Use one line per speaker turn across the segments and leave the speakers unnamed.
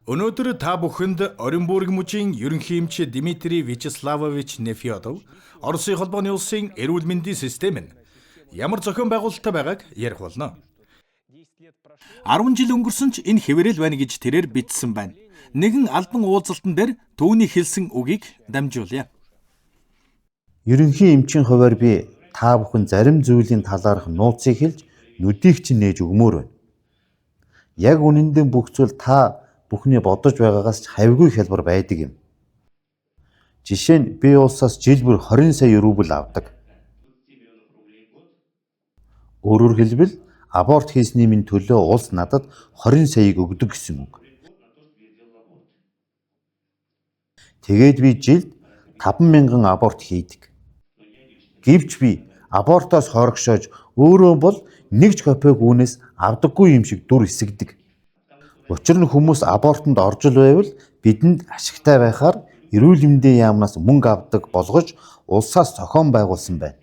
Өнөөдөр та бүхэнд Оренбург мужийн ерөнхий эмч Дмитрий Вячеславович Нефёдов Оросын холбооны улсын эрүүл мэндийн систем нь ямар зохион байгуулалттай байгааг ярих болно. 10 жил өнгөрсөн ч энэ хэвээрэл байна гэж тэрээр бичсэн байна. Нэгэн албан уулзалтан дээр түүний хэлсэн үгийг дамжуулъя.
Ерөнхий эмчийн хувьар би та бүхэн зарим зүйлийн талаарх нууцыг хэлж нүдийг чинь нээж өгмөр байна. Яг үнэндээ бүх зүйл та бүхний бодож байгаагаас ч хавьгүй хялбар байдаг юм. Жишээ нь би улсаас жил бүр 20 сая рубль авдаг. Өөрөөр хэлбэл аборт хийсний минь төлөө улс надад 20 саяыг өгдөг гэсэн үг. Тэгээд би жилд 5,000 аборт хийдэг. Гэвч би абортоос хорогшоож өөрөө бол 1 копег үүнээс авдаггүй юм шиг дүр эсэгдэг. Учир нь хүмүүс абортонд орж байвал бидэнд ашигтай байхаар эрүүл мэндийн яамнаас мөнгө авдаг болгож улсаас зохион байгуулсан байна.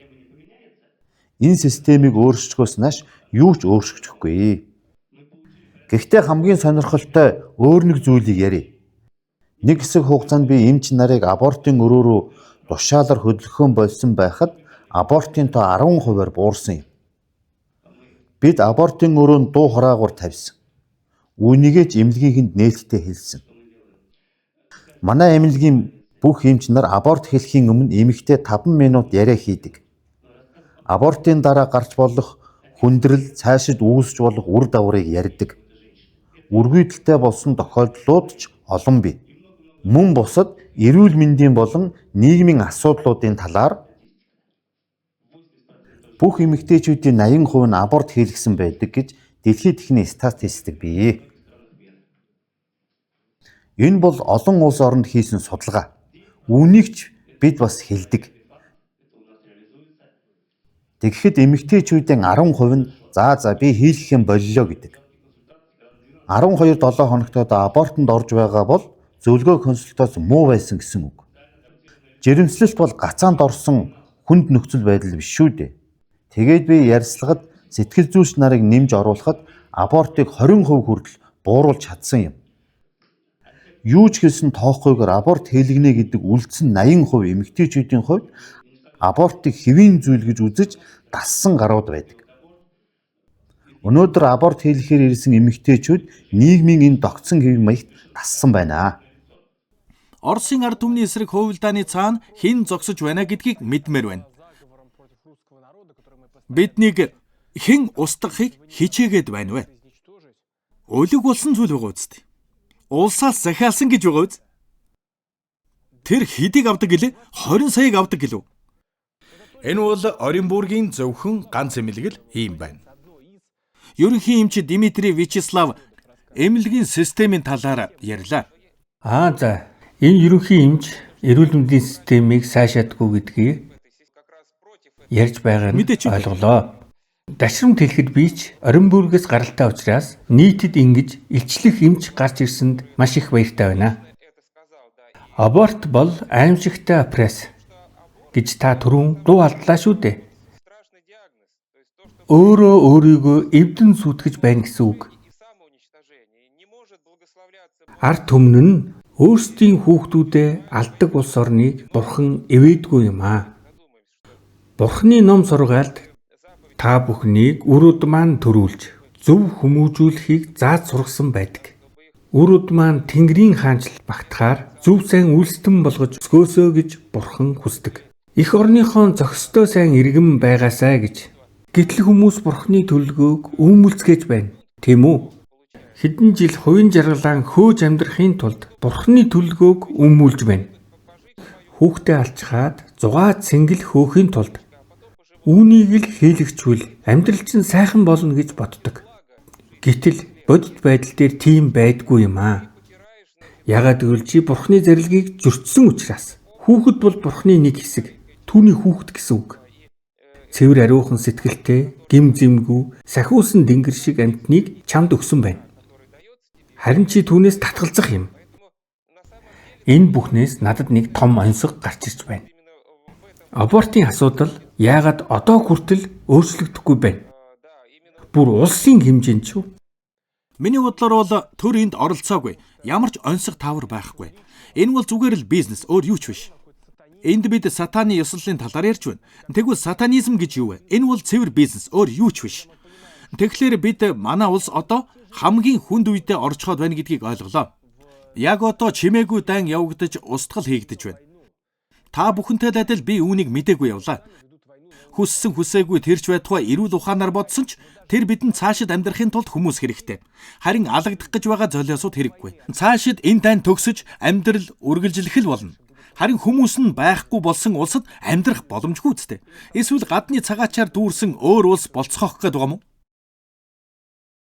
Энэ системийг өөрчлөхөөс нааш юу ч өөрчлөгдөхгүй. Гэхдээ хамгийн сонирхолтой өөр нэг зүйлийг ярив. Нэг хэсэг хугацаанд би эмч нарыг абортын өрөө рүү тушаалаар хөдөлгөөн болсон байхад абортын тоо 10%-аар буурсан юм. Бид абортын өрөөнд дуу хораагуур тавьсан. Үүнийгээ ч эмнэлгийнхэнд нээлттэй хэлсэн. Манай эмнэлгийн бүх эмч нар аборт хэлэхийн өмнө эмэгтэй 5 минут яриа хийдэг. Абортын дараа гарч болох хүндрэл, цаашид үүсч болох үр дагаврыг ярьдаг. Үргүйдэлтэй болсон тохиолдлууд ч олон бий. Мөн бусад эрүүл мэндийн болон нийгмийн асуудлуудын талаар бүх эмэгтэйчүүдийн 80% нь аборт хийлгэсэн байдаг гэж дэлхийн техникийн статистик бий. Энэ бол олон улс оронд хийсэн судалгаа. Үүнийг ч бид бас хэлдэг. Тэгэхэд эмэгтэйчүүдийн 10% нь за би хийлгэх юм боллоо гэдэг. 12-7 хоногтод абортонд орж байгаа бол зөвлөгөө консультац муу байсан гэсэн үг. Жирэмслэлт бол гацаанд орсон хүнд нөхцөл байдал биш шүү дээ. Тэгээд би ярьцлагад сэтгэл зүйч нарыг нэмж оруулахад абортыг 20% хүртэл бууруулж чадсан юм. Юу ч хэлсэн тоохгүй аборт хийлгэнэ гэдэг үлдсэн 80% эмэгтэйчүүдийн хувьд абортыг хэвийн зүйл гэж үзэж дассан гарууд байдаг. Өнөөдөр аборт хийлгэхээр ирсэн эмэгтэйчүүд нийгмийн энэ догцсон хэв маягт дассан байна.
Оросын ард түмний эсрэг хувилдааны цаана хэн зогсож байна гэдгийг мэдмээр байна. Биднийг хэн устгахыг хичээгээд байна вэ? Өлөг болсон зүйл байгаа үст. Улсаас захиалсан гэж байгаа үст. Тэр хэдийг авдаг гэлээ? 20 саяг авдаг гэлөө? Энэ бол Оренбургийн зөвхөн ганц эмнэлэг ийм байна. Ерөнхий эмч Дмитрий Вячеслав эмнэлгийн системийн талаар ярьлаа.
Энэ ерөнхий эмч эрүүл мэндийн системийг сайшаадгүй гэдгийг ярьж байгаа нь ойлголоо. Дашрамт хэлэхэд би ч Оренбургээс гаралтай учраас нийтэд ингэж илчлэх эмч гарч ирсэнд маш их баяртай байна. Аборт бол аимшигтай пресс гэж та түрүүн дуу алдлаа шүү дээ. Өөрөө өөрийгөө эвдэн сүйтгэж байна гэсэн үг. Ард түмэн нь өөрсдийн хүүхдүүдээ алдаг улс орныг бурхан ивээдгүй юм аа. Бурханы ном сургаалд та бүхнийг үр өд маань төрүүлж зөв хүмүүжүүлэхийг зааж сургасан байдаг. Үр өд маань Тэнгэрийн хаанчлал багтахаар зөв сайн үйлстэн болгож өсгөөсөө гэж бурхан хүсдэг. Эх орныхон зохистой сайн иргэн байгаасай гэж. Гэтэл хүмүүс бурханы төлөвлөгөөг үүмэлцгээж байна. Тийм үү? Хэдэн жил хувийн жаргалаан хөөж амьдрахын тулд бурханы төлөвлөгөөг үүмүүлж байна. Хүүхдээ алчхаад зугаа цэнгэл хөөхийн тулд үүнийг л хийлэгчвэл амьдрал чинь сайхан болно гэж боддог. Гэтэл бодит байдал дээр тийм байдгүй юм аа. Ягаад гэвэл чи бурханы зарилгийг зөрчсөн учраас. Хүүхэд бол бурханы нэг хэсэг, түүний хүүхэд гэсэн үг. Цэвэр ариухан сэтгэлтэй, гим зэмгүй, сахиусан дэнгэр шиг амьтныг чамд өгсөн байна. Харин чи түүнээс татгалзах юм. Энэ бүхнээс надад нэг том онцлог гарч ирж байна. Абортын асуудал яагаад одоо хүртэл өөрчлөгдөхгүй байна? Бүр улсын хэмжээнд ч
Миний бодлоор бол төр энд оролцоогүй. Ямар ч онцгой таавар байхгүй. Энэ бол зүгээр л бизнес, өөр юу ч биш. Энд бид сатаны ёслолын талаар ярьж байна. Тэгвэл сатанизм гэж юу вэ? Энэ бол цэвэр бизнес, өөр юу ч биш. Тэгэхээр бид манай улс одоо хамгийн хүнд үедээ орчход байна гэдгийг ойлголоо. Яг одоо чимээгүй дан явагдаж устгал хийгдэж байна. Та бүхэнтэй л адил би үүнийг мэдээгүй явлаа. Хүссэн хүсээгүй тэрч байтугай эрүүл ухаанаар бодсон ч тэр бидэнд цаашид амьдрахын тулд хүмүүс хэрэгтэй. Харин алагдах гэж байгаа золиосууд хэрэггүй. Цаашид энэ тань төгсөж амьдрал үргэлжлэх л болно. Харин хүмүүс нь байхгүй болсон улсад амьдрах боломжгүй үстэй. Эсвэл гадны цагаачаар дүүрсэн өөр улс болцохох гээд байгаа юм уу?